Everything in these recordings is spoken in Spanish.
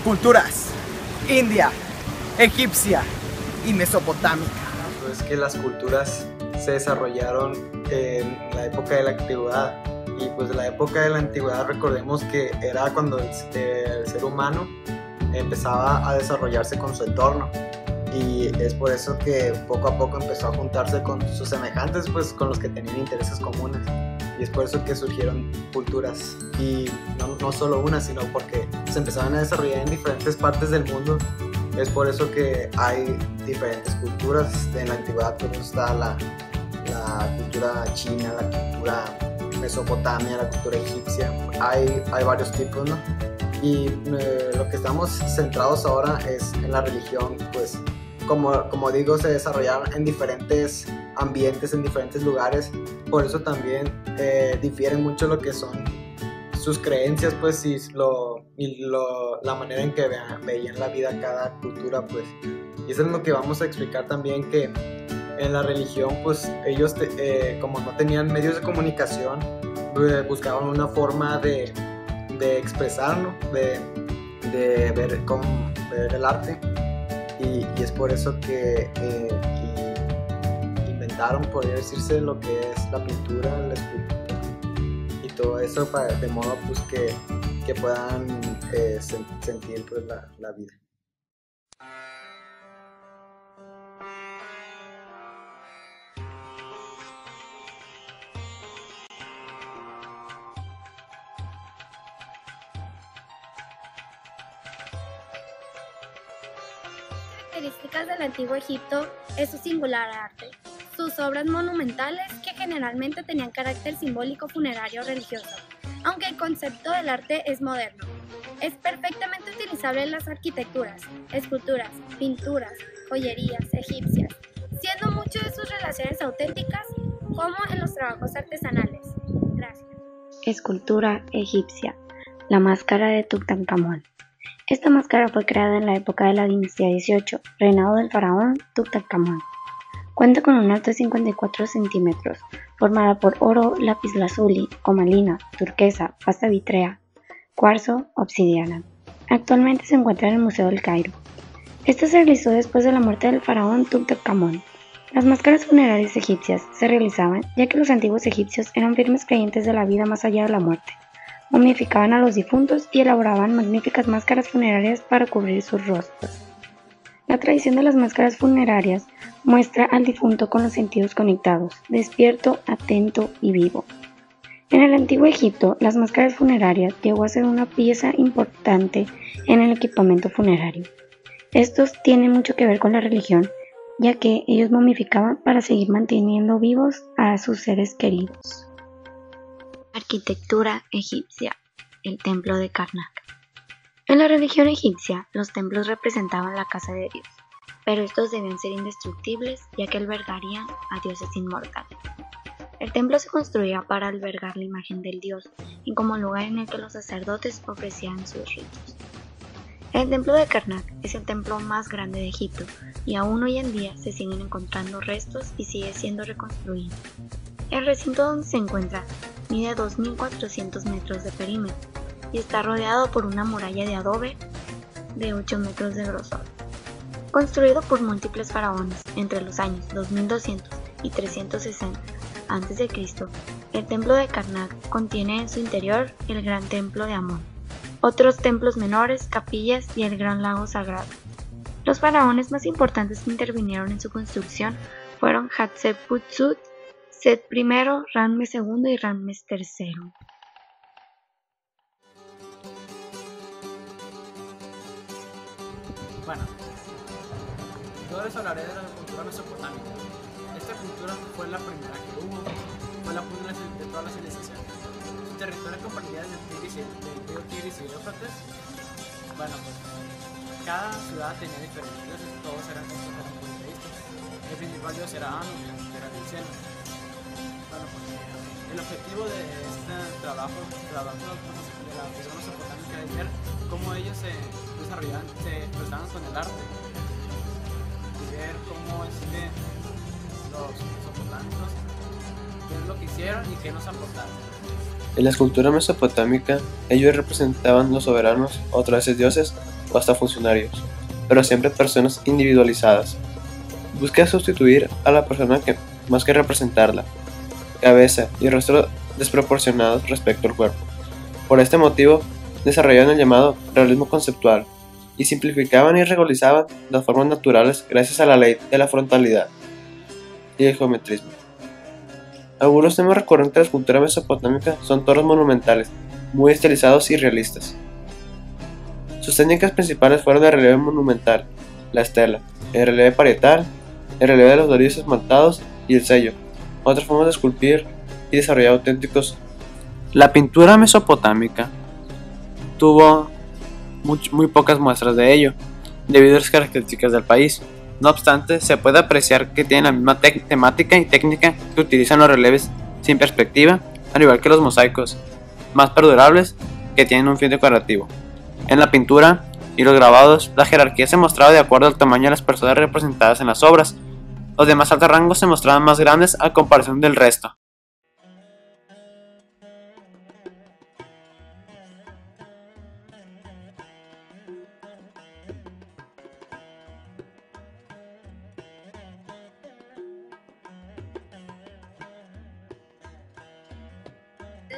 Culturas: india, egipcia y mesopotámica. Es que las culturas se desarrollaron en la época de la antigüedad, y pues la época de la antigüedad, recordemos que era cuando el ser humano empezaba a desarrollarse con su entorno, y es por eso que poco a poco empezó a juntarse con sus semejantes, pues con los que tenían intereses comunes, y es por eso que surgieron culturas, y no solo una, sino porque se empezaban a desarrollar en diferentes partes del mundo. Es por eso que hay diferentes culturas. En la antigüedad pues está la cultura china, la cultura mesopotamia, la cultura egipcia. Hay varios tipos, ¿no? Y lo que estamos centrados ahora es en la religión, pues como digo, se desarrollaron en diferentes ambientes, en diferentes lugares. Por eso también difieren mucho lo que son sus creencias, pues, la manera en que veían la vida cada cultura, pues. Y eso es lo que vamos a explicar también, que en la religión, pues, ellos, como no tenían medios de comunicación, buscaban una forma de expresar, ¿no? de ver el arte, y es por eso que inventaron, podría decirse, lo que es la pintura, la escultura y todo eso, de modo pues que puedan sentir pues la vida. Características del antiguo Egipto es su singular arte, sus obras monumentales que generalmente tenían carácter simbólico, funerario o religioso, aunque el concepto del arte es moderno. Es perfectamente utilizable en las arquitecturas, esculturas, pinturas, joyerías egipcias, siendo muchas de sus relaciones auténticas como en los trabajos artesanales. Gracias. Escultura egipcia, la máscara de Tutankamón. Esta máscara fue creada en la época de la dinastía 18, reinado del faraón Tutankamón. Cuenta con un alto de 54 centímetros, formada por oro, lapislázuli, comalina, turquesa, pasta vitrea, cuarzo, obsidiana. Actualmente se encuentra en el Museo del Cairo. Esta se realizó después de la muerte del faraón Tutankamón. Las máscaras funerarias egipcias se realizaban ya que los antiguos egipcios eran firmes creyentes de la vida más allá de la muerte. Momificaban a los difuntos y elaboraban magníficas máscaras funerarias para cubrir sus rostros. La tradición de las máscaras funerarias muestra al difunto con los sentidos conectados, despierto, atento y vivo. En el antiguo Egipto, las máscaras funerarias llegó a ser una pieza importante en el equipamiento funerario. Estos tienen mucho que ver con la religión, ya que ellos momificaban para seguir manteniendo vivos a sus seres queridos. Arquitectura egipcia, el templo de Karnak. En la religión egipcia, los templos representaban la casa de Dios, pero estos debían ser indestructibles ya que albergarían a dioses inmortales. El templo se construía para albergar la imagen del dios y como lugar en el que los sacerdotes ofrecían sus ritos. El templo de Karnak es el templo más grande de Egipto y aún hoy en día se siguen encontrando restos y sigue siendo reconstruido. El recinto donde se encuentra mide 2.400 metros de perímetro y está rodeado por una muralla de adobe de 8 metros de grosor. Construido por múltiples faraones entre los años 2200 y 360 a.C., el templo de Karnak contiene en su interior el gran templo de Amón, otros templos menores, capillas y el gran lago sagrado. Los faraones más importantes que intervinieron en su construcción fueron Hatshepsut, Set I, Ramses II y Ramses III. Bueno, yo les hablaré de la cultura mesopotámica. Esta cultura fue la primera que hubo, fue la punta de todas las civilizaciones. Su territorio comprendía desde el río Tigris y Éufrates. Bueno, pues cada ciudad tenía diferentes dioses, todos eran completamente monoteístas. El principal dios era Anu, que era del cielo. Bueno, pues el objetivo de este trabajo de la cultura mesopotámica es ver cómo ellos se desarrollaban, se expresaban con el arte y ver cómo es que los mesopotámicos, qué es lo que hicieron y qué nos aportaron. En la escultura mesopotámica, ellos representaban los soberanos, otras veces dioses, o hasta funcionarios, pero siempre personas individualizadas. Busca sustituir a la persona más que representarla, cabeza y rostro desproporcionados respecto al cuerpo. Por este motivo, desarrollaron el llamado realismo conceptual y simplificaban y regularizaban las formas naturales gracias a la ley de la frontalidad y el geometrismo. Algunos temas recurrentes de la escultura mesopotámica son toros monumentales, muy estilizados y realistas. Sus técnicas principales fueron el relieve monumental, la estela, el relieve parietal, el relieve de los dorillos esmaltados y el sello. Otras formas de esculpir y desarrollar auténticos. La pintura mesopotámica tuvo muy pocas muestras de ello, debido a las características del país. No obstante, se puede apreciar que tienen la misma temática y técnica que utilizan los relieves sin perspectiva, al igual que los mosaicos, más perdurables que tienen un fin decorativo. En la pintura y los grabados, la jerarquía se mostraba de acuerdo al tamaño de las personas representadas en las obras. Los de más alto rango se mostraban más grandes a comparación del resto.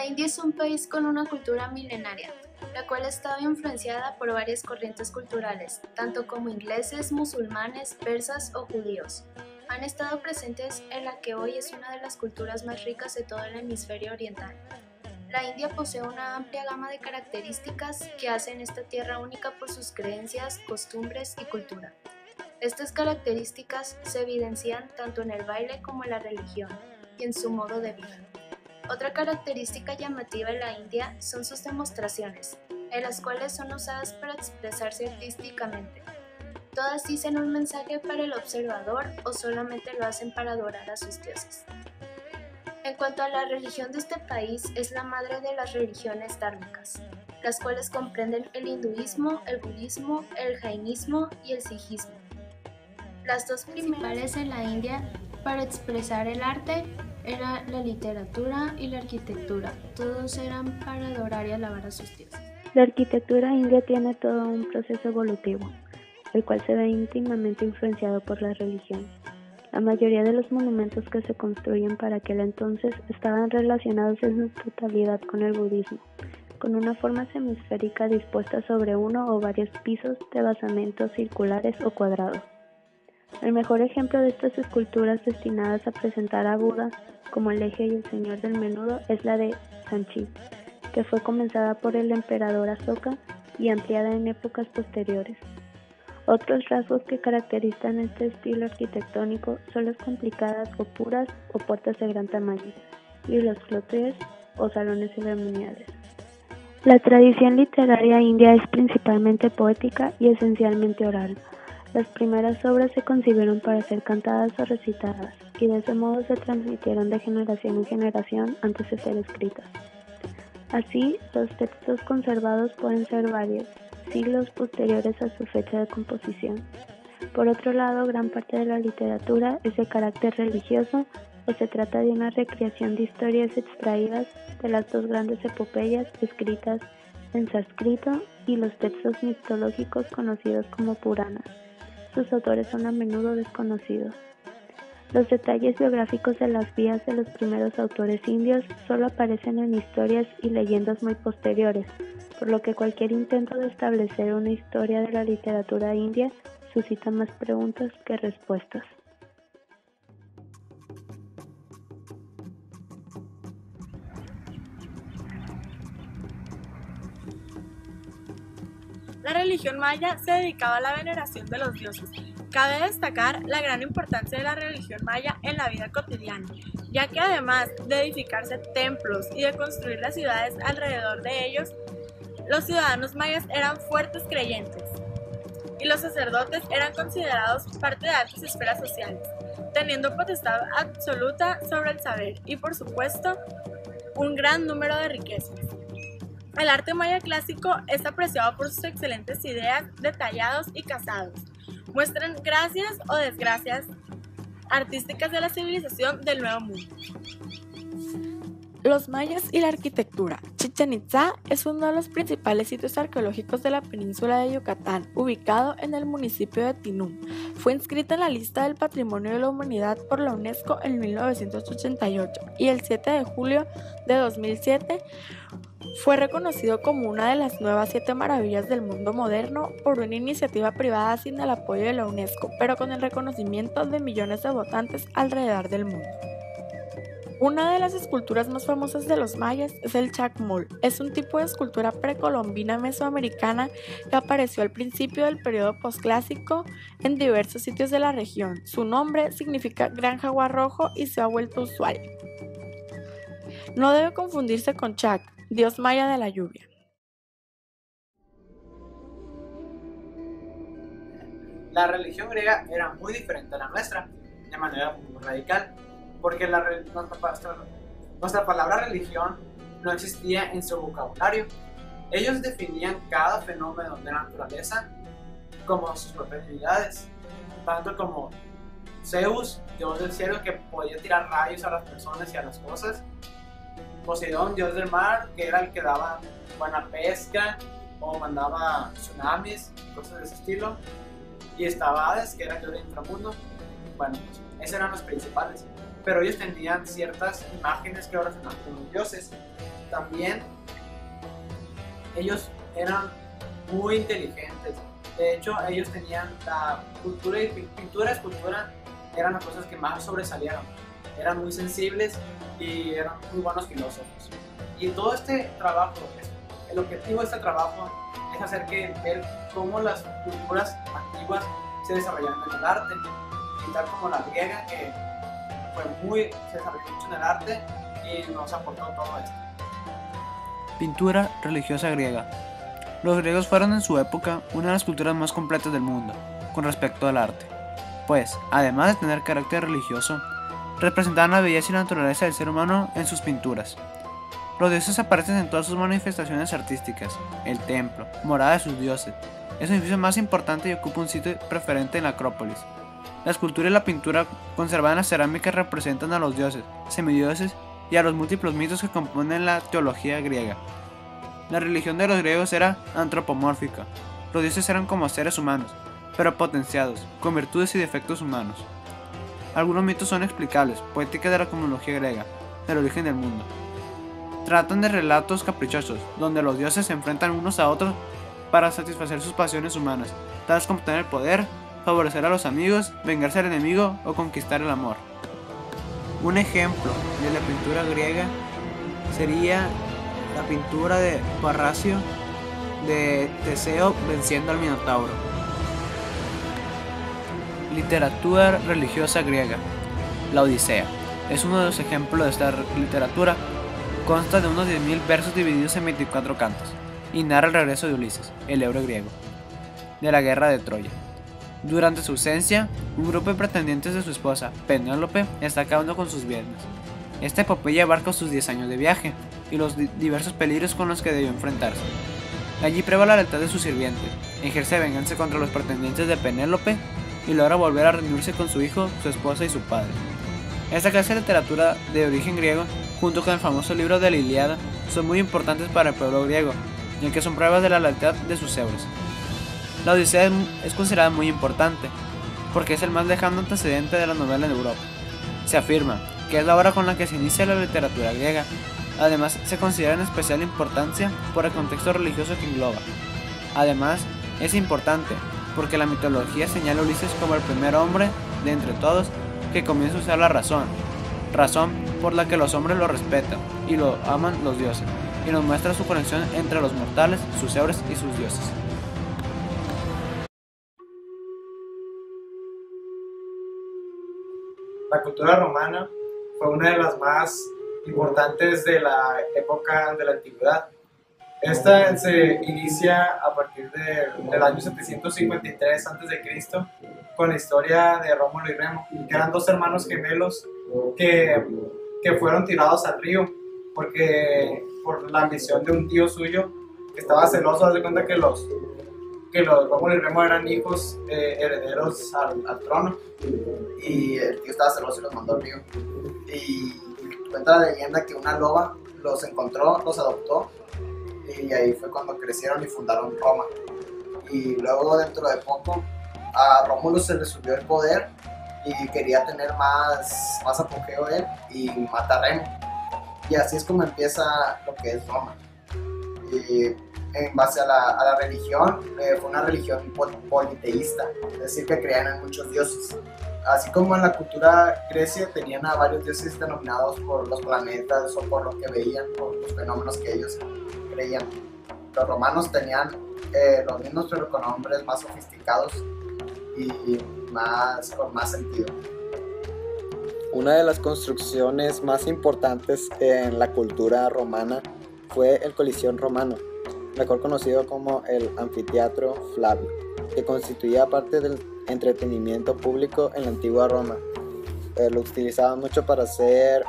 La India es un país con una cultura milenaria, la cual ha estado influenciada por varias corrientes culturales, tanto como ingleses, musulmanes, persas o judíos. Han estado presentes en la que hoy es una de las culturas más ricas de todo el hemisferio oriental. La India posee una amplia gama de características que hacen esta tierra única por sus creencias, costumbres y cultura. Estas características se evidencian tanto en el baile como en la religión y en su modo de vida. Otra característica llamativa de la India son sus demostraciones, en las cuales son usadas para expresarse artísticamente. Todas dicen un mensaje para el observador o solamente lo hacen para adorar a sus dioses. En cuanto a la religión de este país, es la madre de las religiones dármicas, las cuales comprenden el hinduismo, el budismo, el jainismo y el sijismo. Las dos principales en la India para expresar el arte era la literatura y la arquitectura. Todos eran para adorar y alabar a sus dioses. La arquitectura india tiene todo un proceso evolutivo, el cual se ve íntimamente influenciado por la religión. La mayoría de los monumentos que se construyen para aquel entonces estaban relacionados en su totalidad con el budismo, con una forma semisférica dispuesta sobre uno o varios pisos de basamentos circulares o cuadrados. El mejor ejemplo de estas esculturas destinadas a presentar a Buda como el eje y el señor del menudo es la de Sanchi, que fue comenzada por el emperador Asoka y ampliada en épocas posteriores. Otros rasgos que caracterizan este estilo arquitectónico son las complicadas o puras o puertas de gran tamaño y los clotres o salones ceremoniales. La tradición literaria india es principalmente poética y esencialmente oral. Las primeras obras se concibieron para ser cantadas o recitadas, y de ese modo se transmitieron de generación en generación antes de ser escritas. Así, los textos conservados pueden ser varios, siglos posteriores a su fecha de composición. Por otro lado, gran parte de la literatura es de carácter religioso o se trata de una recreación de historias extraídas de las dos grandes epopeyas escritas en sánscrito y los textos mitológicos conocidos como Puranas. Sus autores son a menudo desconocidos. Los detalles biográficos de las vidas de los primeros autores indios solo aparecen en historias y leyendas muy posteriores, por lo que cualquier intento de establecer una historia de la literatura india suscita más preguntas que respuestas. La religión maya se dedicaba a la veneración de los dioses. Cabe destacar la gran importancia de la religión maya en la vida cotidiana, ya que además de edificarse templos y de construir las ciudades alrededor de ellos, los ciudadanos mayas eran fuertes creyentes y los sacerdotes eran considerados parte de altas esferas sociales, teniendo potestad absoluta sobre el saber y, por supuesto, un gran número de riquezas. El arte maya clásico es apreciado por sus excelentes ideas, detallados y casados. Muestran gracias o desgracias artísticas de la civilización del Nuevo Mundo. Los mayas y la arquitectura. Chichén Itzá es uno de los principales sitios arqueológicos de la península de Yucatán, ubicado en el municipio de Tinum. Fue inscrita en la lista del Patrimonio de la Humanidad por la UNESCO en 1988 y el 7 de julio de 2007 fue reconocido como una de las nuevas 7 maravillas del mundo moderno por una iniciativa privada sin el apoyo de la UNESCO, pero con el reconocimiento de millones de votantes alrededor del mundo. Una de las esculturas más famosas de los mayas es el chacmol. Es un tipo de escultura precolombina mesoamericana que apareció al principio del periodo posclásico en diversos sitios de la región. Su nombre significa gran jaguar rojo y se ha vuelto usual. No debe confundirse con Chac, dios maya de la lluvia. La religión griega era muy diferente a la nuestra, de manera muy radical, porque nuestra palabra religión no existía en su vocabulario. Ellos definían cada fenómeno de la naturaleza como sus propias deidades, tanto como Zeus, dios del cielo que podía tirar rayos a las personas y a las cosas, Poseidón, dios del mar, que era el que daba buena pesca o mandaba tsunamis, cosas de ese estilo, y estaba Hades, que era el dios del inframundo. Bueno, pues, esos eran los principales, pero ellos tenían ciertas imágenes que relacionaban con los dioses. También ellos eran muy inteligentes. De hecho, ellos tenían la cultura y pintura y escultura, eran las cosas que más sobresalieron. Eran muy sensibles y eran muy buenos filósofos. Y todo este trabajo, el objetivo de este trabajo es hacer que ver cómo las culturas antiguas se desarrollaron en el arte, y tal como la griega, que se desarrolló mucho en el arte y nos aportó todo esto. Pintura religiosa griega. Los griegos fueron en su época una de las culturas más completas del mundo con respecto al arte, pues, además de tener carácter religioso, representaban la belleza y la naturaleza del ser humano en sus pinturas. Los dioses aparecen en todas sus manifestaciones artísticas. El templo, morada de sus dioses, es el edificio más importante y ocupa un sitio preferente en la Acrópolis. La escultura y la pintura conservadas en la cerámica representan a los dioses, semidioses y a los múltiples mitos que componen la teología griega. La religión de los griegos era antropomórfica. Los dioses eran como seres humanos, pero potenciados, con virtudes y defectos humanos. Algunos mitos son explicables, poéticas de la cosmología griega, del origen del mundo. Tratan de relatos caprichosos, donde los dioses se enfrentan unos a otros para satisfacer sus pasiones humanas, tales como tener poder, favorecer a los amigos, vengarse al enemigo o conquistar el amor. Un ejemplo de la pintura griega sería la pintura de Parrasio de Teseo venciendo al Minotauro. Literatura religiosa griega. La Odisea es uno de los ejemplos de esta literatura. Consta de unos 10.000 versos divididos en 24 cantos y narra el regreso de Ulises, el héroe griego, de la guerra de Troya. Durante su ausencia, un grupo de pretendientes de su esposa, Penélope, está acabando con sus bienes. Esta epopeya abarca sus 10 años de viaje y los diversos peligros con los que debió enfrentarse. Allí prueba la lealtad de su sirviente, ejerce venganza contra los pretendientes de Penélope y logra volver a reunirse con su hijo, su esposa y su padre. Esta clase de literatura de origen griego, junto con el famoso libro de la Ilíada, son muy importantes para el pueblo griego, ya que son pruebas de la lealtad de sus héroes. La Odisea es considerada muy importante, porque es el más lejano antecedente de la novela en Europa. Se afirma que es la obra con la que se inicia la literatura griega. Además, se considera en especial importancia por el contexto religioso que engloba. Además, es importante porque la mitología señala a Ulises como el primer hombre de entre todos que comienza a usar la razón por la que los hombres lo respetan y lo aman los dioses, y nos muestra su conexión entre los mortales, sus héroes y sus dioses. La cultura romana fue una de las más importantes de la época de la antigüedad. Esta se inicia a partir del año 753 a.C. con la historia de Rómulo y Remo, que eran dos hermanos gemelos que fueron tirados al río por la ambición de un tío suyo que estaba celoso. Haz de cuenta que los Rómulo y Remo eran hijos herederos al trono, y el tío estaba celoso y los mandó al río. Y Cuenta la leyenda que una loba los encontró, los adoptó, y ahí fue cuando crecieron y fundaron Roma. Y luego, dentro de poco, a Rómulo se le subió el poder y quería tener más apogeo él, y mata a Remo. Y así es como empieza lo que es Roma. Y en base a la religión, fue una religión politeísta, es decir, que creían en muchos dioses. Así como en la cultura grecia tenían a varios dioses denominados por los planetas o por lo que veían, por los fenómenos que ellos creían. Los romanos tenían los mismos, pero con nombres más sofisticados y con más sentido. Una de las construcciones más importantes en la cultura romana fue el Coliseo romano, mejor conocido como el Anfiteatro Flavio, que constituía parte del entretenimiento público en la antigua Roma. Lo utilizaban mucho para hacer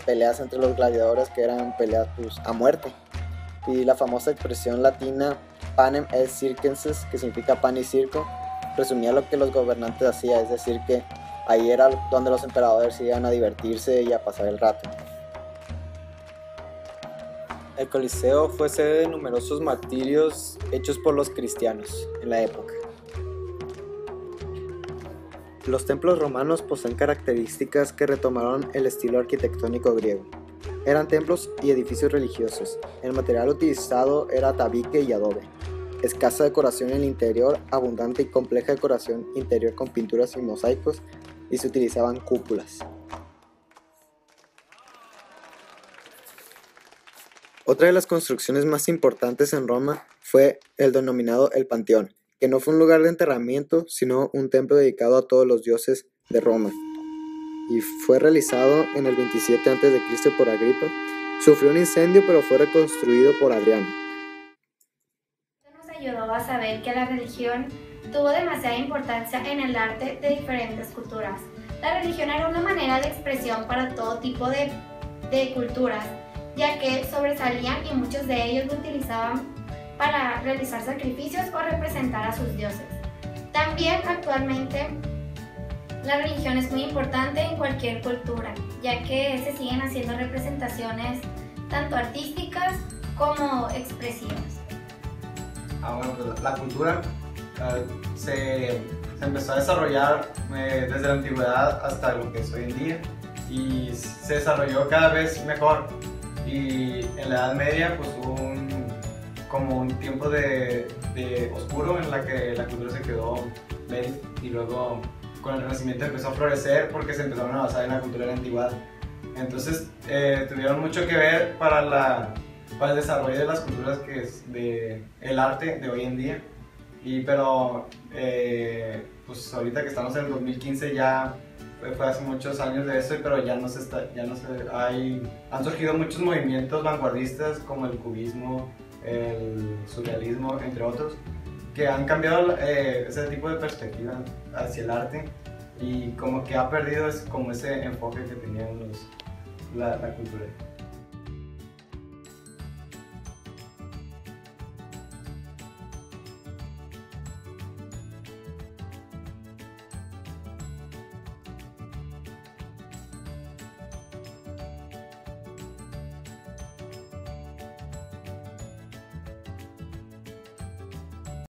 peleas entre los gladiadores, que eran peleas a muerte. Y la famosa expresión latina panem et circenses, que significa pan y circo, resumía lo que los gobernantes hacían, es decir, que ahí era donde los emperadores iban a divertirse y a pasar el rato. El Coliseo fue sede de numerosos martirios hechos por los cristianos en la época. Los templos romanos poseen características que retomaron el estilo arquitectónico griego. Eran templos y edificios religiosos. El material utilizado era tabique y adobe. Escasa decoración en el interior, abundante y compleja decoración interior con pinturas y mosaicos, y se utilizaban cúpulas. Otra de las construcciones más importantes en Roma fue el denominado el Panteón, que no fue un lugar de enterramiento, sino un templo dedicado a todos los dioses de Roma. Y fue realizado en el 27 a.C. por Agripa. Sufrió un incendio, pero fue reconstruido por Adriano. Esto nos ayudó a saber que la religión tuvo demasiada importancia en el arte de diferentes culturas. La religión era una manera de expresión para todo tipo de culturas, ya que sobresalían y muchos de ellos lo utilizaban para realizar sacrificios o representar a sus dioses. También actualmente la religión es muy importante en cualquier cultura, ya que se siguen haciendo representaciones tanto artísticas como expresivas. Bueno, pues la cultura se empezó a desarrollar desde la antigüedad hasta lo que es hoy en día, y se desarrolló cada vez mejor. Y en la Edad Media pues hubo como un tiempo de oscuro en la que la cultura se quedó débil, y luego con el Renacimiento empezó a florecer porque se empezaron a basar en la cultura de la antigüedad. Entonces tuvieron mucho que ver para el desarrollo de las culturas que es el arte de hoy en día. Pero pues ahorita que estamos en el 2015 ya fue hace muchos años de eso, pero han surgido muchos movimientos vanguardistas como el cubismo, el surrealismo, entre otros, que han cambiado ese tipo de perspectiva hacia el arte, y como que ha perdido como ese enfoque que tenían la cultura.